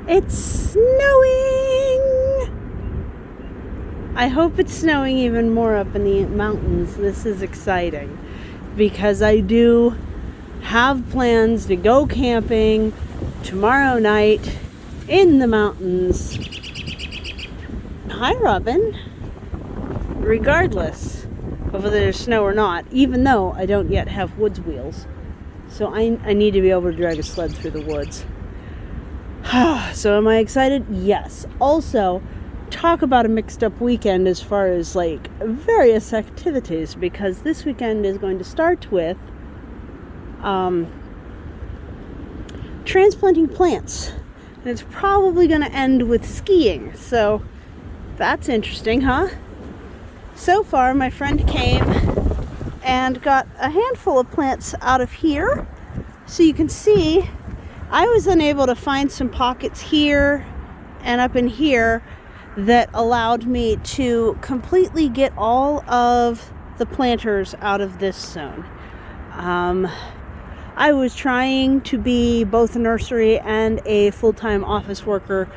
It's snowing! I hope it's snowing even more up in the mountains. This is exciting because I do have plans to go camping tomorrow night in the mountains. Hi, Robin. Regardless of whether there's snow or not, even though I don't yet have woods wheels. So I need to be able to drag a sled through the woods. So am I excited? Yes. Also, talk about a mixed up weekend as far as like various activities, because this weekend is going to start with transplanting plants, and it's probably going to end with skiing. So that's interesting, huh? So far, my friend came and got a handful of plants out of here. So you can see I was unable to find some pockets here and up in here that allowed me to completely get all of the planters out of this zone. I was trying to be both a nursery and a full-time office worker,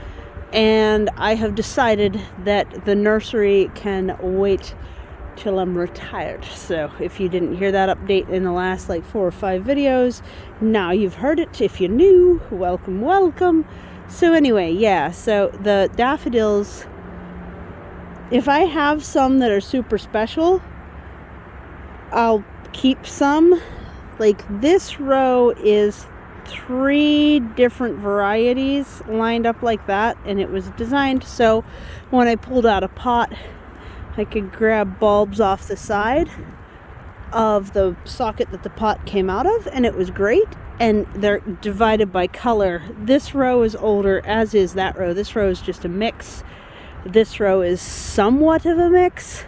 and I have decided that the nursery can wait till I'm retired. So if you didn't hear that update in the last like 4 or 5 videos, now you've heard it. If you're new, welcome. So anyway, yeah, so the daffodils, if I have some that are super special, I'll keep some. Like this row is 3 different varieties lined up like that, and it was designed so when I pulled out a pot, I could grab bulbs off the side of the socket that the pot came out of, and it was great. And they're divided by color. This row is older, as is that row. This row is just a mix. This row is somewhat of a mix,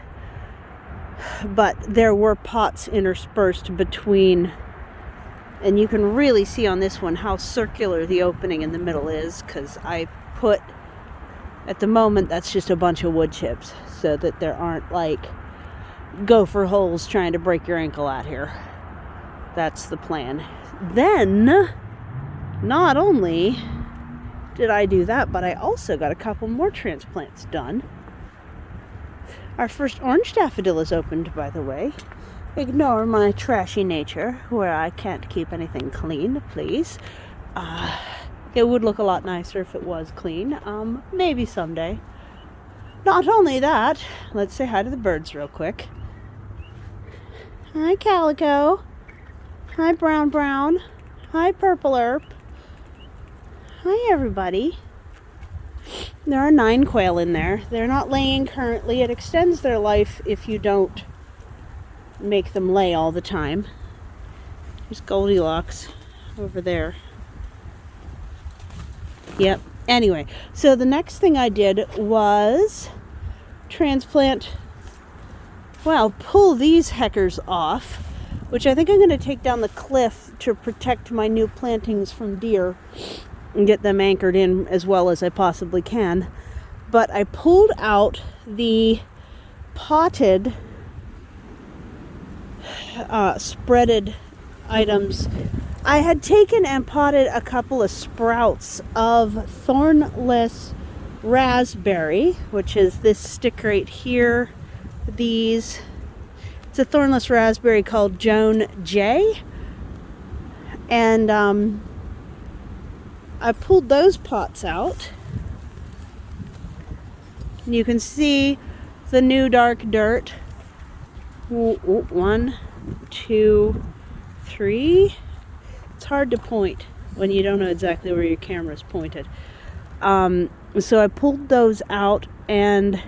but there were pots interspersed between, and you can really see on this one how circular the opening in the middle is, because I put, at the moment, that's just a bunch of wood chips so that there aren't like gopher holes trying to break your ankle out here. That's the plan. Then, not only did I do that, but I also got a couple more transplants done. Our first orange daffodil is opened, by the way. Ignore my trashy nature where I can't keep anything clean, please. It would look a lot nicer if it was clean. Maybe someday. Not only that, let's say hi to the birds real quick. Hi, Calico. Hi, Brown. Hi, Purple Herb. Hi, everybody. There are 9 quail in there. They're not laying currently. It extends their life if you don't make them lay all the time. There's Goldilocks over there. Yep. Anyway, so the next thing I did was pull these heckers off, which I think I'm going to take down the cliff to protect my new plantings from deer and get them anchored in as well as I possibly can. But I pulled out the potted spreaded items. I had taken and potted a couple of sprouts of thornless raspberry, which is this stick right here. It's a thornless raspberry called Joan J. And I pulled those pots out. And you can see the new dark dirt. 1, 2, 3. It's hard to point when you don't know exactly where your camera's pointed. So I pulled those out, and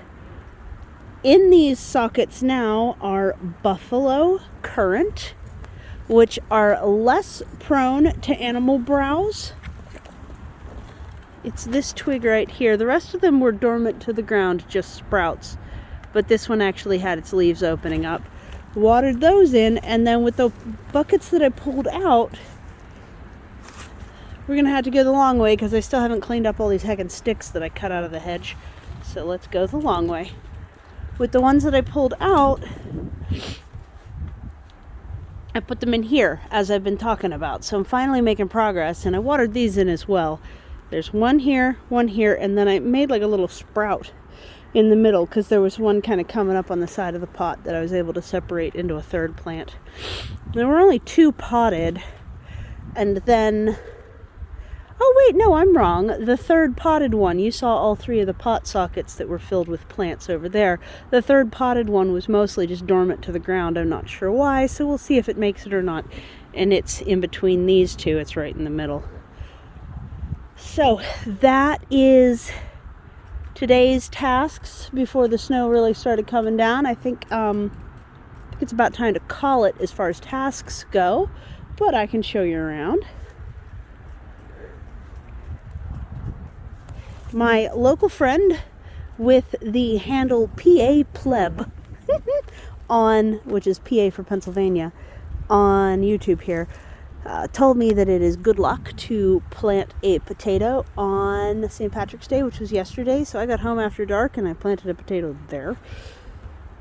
in these sockets now are buffalo currant, which are less prone to animal browse. It's this twig right here. The rest of them were dormant to the ground, just sprouts. But this one actually had its leaves opening up. Watered those in, and then with the buckets that I pulled out, we're going to have to go the long way because I still haven't cleaned up all these heckin' sticks that I cut out of the hedge. So let's go the long way. With the ones that I pulled out, I put them in here, as I've been talking about. So I'm finally making progress, and I watered these in as well. There's one here, and then I made like a little sprout in the middle because there was one kind of coming up on the side of the pot that I was able to separate into a third plant. There were only 2 potted, and then, oh wait, no, I'm wrong. The third potted one, you saw all 3 of the pot sockets that were filled with plants over there. The third potted one was mostly just dormant to the ground. I'm not sure why, so we'll see if it makes it or not. And it's in between these 2, it's right in the middle. So that is today's tasks before the snow really started coming down. I think it's about time to call it as far as tasks go, but I can show you around. My local friend with the handle PA Pleb which is PA for Pennsylvania, on YouTube here, told me that it is good luck to plant a potato on St. Patrick's Day, which was yesterday. So I got home after dark and I planted a potato there.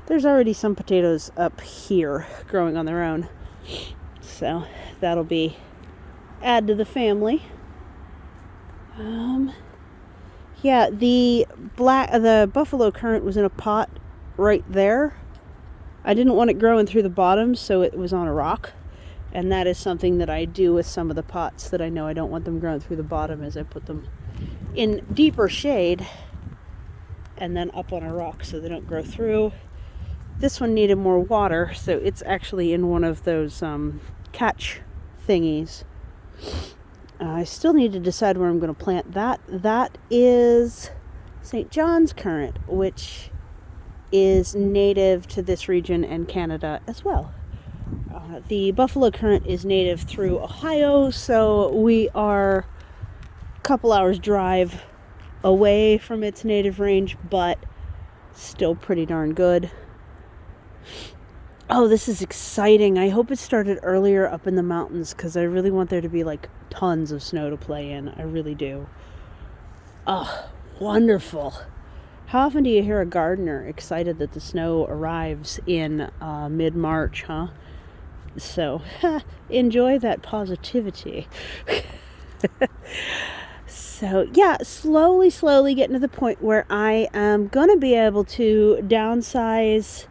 There's already some potatoes up here growing on their own, so that'll be add to the family. Yeah, the buffalo currant was in a pot right there. I didn't want it growing through the bottom, so it was on a rock. And that is something that I do with some of the pots that I know I don't want them growing through the bottom, is I put them in deeper shade and then up on a rock so they don't grow through. This one needed more water, so it's actually in one of those catch thingies. I still need to decide where I'm going to plant that. That is St. John's currant, which is native to this region and Canada as well. The buffalo currant is native through Ohio, so we are a couple hours drive away from its native range, but still pretty darn good. Oh, this is exciting. I hope it started earlier up in the mountains because I really want there to be like tons of snow to play in. I really do. Oh, wonderful. How often do you hear a gardener excited that the snow arrives in mid-March, huh? So, enjoy that positivity. So, yeah, slowly getting to the point where I am going to be able to downsize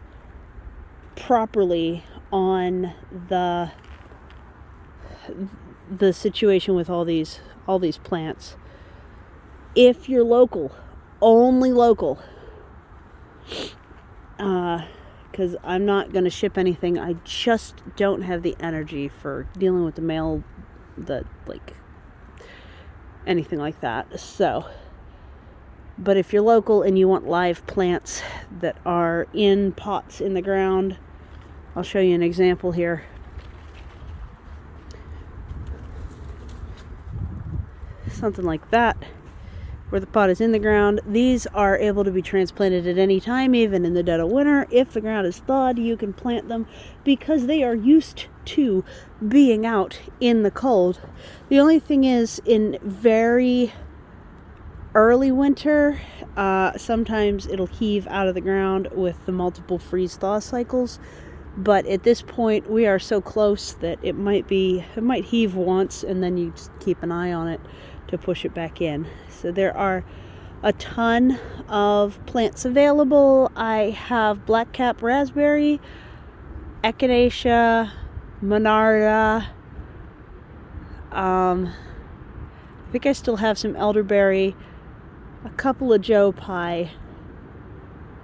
properly on the situation with all these plants. If you're local, only local, because I'm not going to ship anything. I just don't have the energy for dealing with the mail, anything like that. So, but if you're local and you want live plants that are in pots in the ground, I'll show you an example here. Something like that, where the pot is in the ground. These are able to be transplanted at any time, even in the dead of winter. If the ground is thawed, you can plant them because they are used to being out in the cold. The only thing is, in very early winter, sometimes it'll heave out of the ground with the multiple freeze-thaw cycles. But at this point, we are so close that it might heave once, and then you just keep an eye on it to push it back in. So there are a ton of plants available. I have blackcap raspberry, echinacea, monarda. I think I still have some elderberry, a couple of joe pye,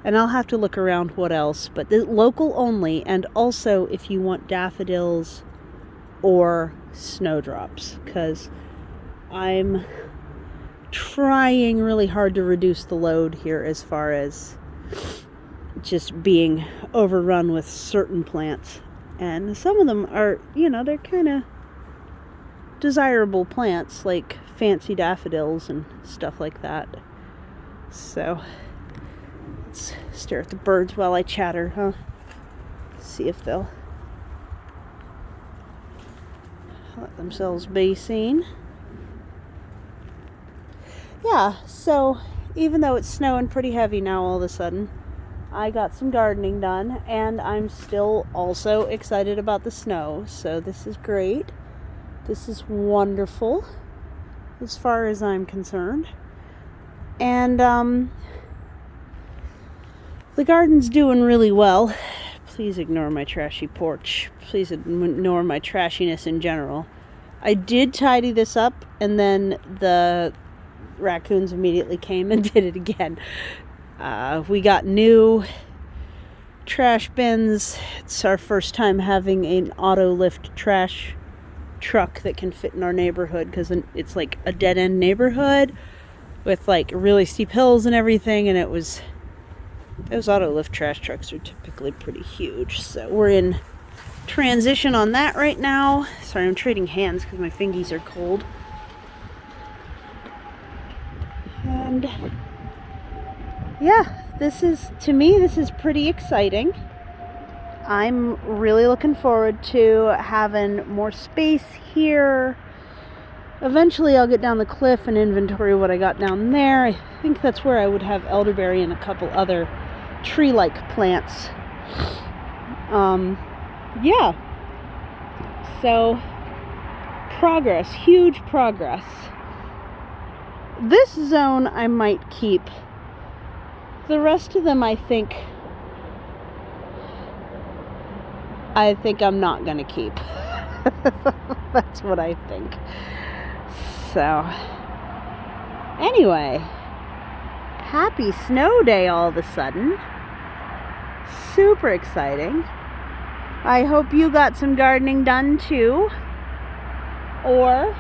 and I'll have to look around what else. But the local only, and also if you want daffodils or snowdrops, because I'm trying really hard to reduce the load here as far as just being overrun with certain plants. And some of them are, they're kind of desirable plants, like fancy daffodils and stuff like that. So let's stare at the birds while I chatter, huh? See if they'll let themselves be seen. Yeah, so even though it's snowing pretty heavy now all of a sudden, I got some gardening done, and I'm still also excited about the snow. So this is great. This is wonderful. as far as I'm concerned. And the garden's doing really well. Please ignore my trashy porch. Please ignore my trashiness in general. I did tidy this up, and then the raccoons immediately came and did it again. We got new trash bins. It's our first time having an auto lift trash truck that can fit in our neighborhood, because it's like a dead-end neighborhood with like really steep hills and everything, and those auto lift trash trucks are typically pretty huge, so we're in transition on that right now. Sorry, I'm trading hands because my fingies are cold. And yeah, to me this is pretty exciting. I'm really looking forward to having more space here. Eventually I'll get down the cliff and inventory what I got down there. I think that's where I would have elderberry and a couple other tree-like plants. Yeah. So, progress, huge progress. This zone I might keep. The rest of them I think I'm not gonna keep. That's what I think. So, anyway, happy snow day all of a sudden. Super exciting. I hope you got some gardening done too, or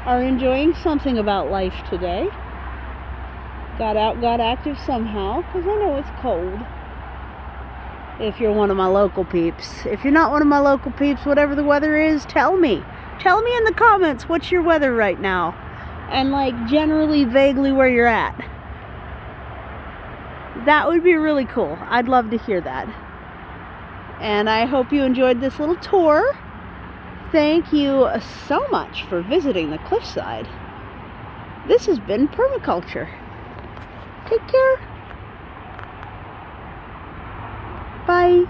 are enjoying something about life today. Got out, got active somehow, because I know it's cold. If you're one of my local peeps. If you're not one of my local peeps, whatever the weather is, tell me. Tell me in the comments what's your weather right now. And like generally, vaguely where you're at. That would be really cool. I'd love to hear that. And I hope you enjoyed this little tour. Thank you so much for visiting the cliffside. This has been permaculture. Take care. Bye.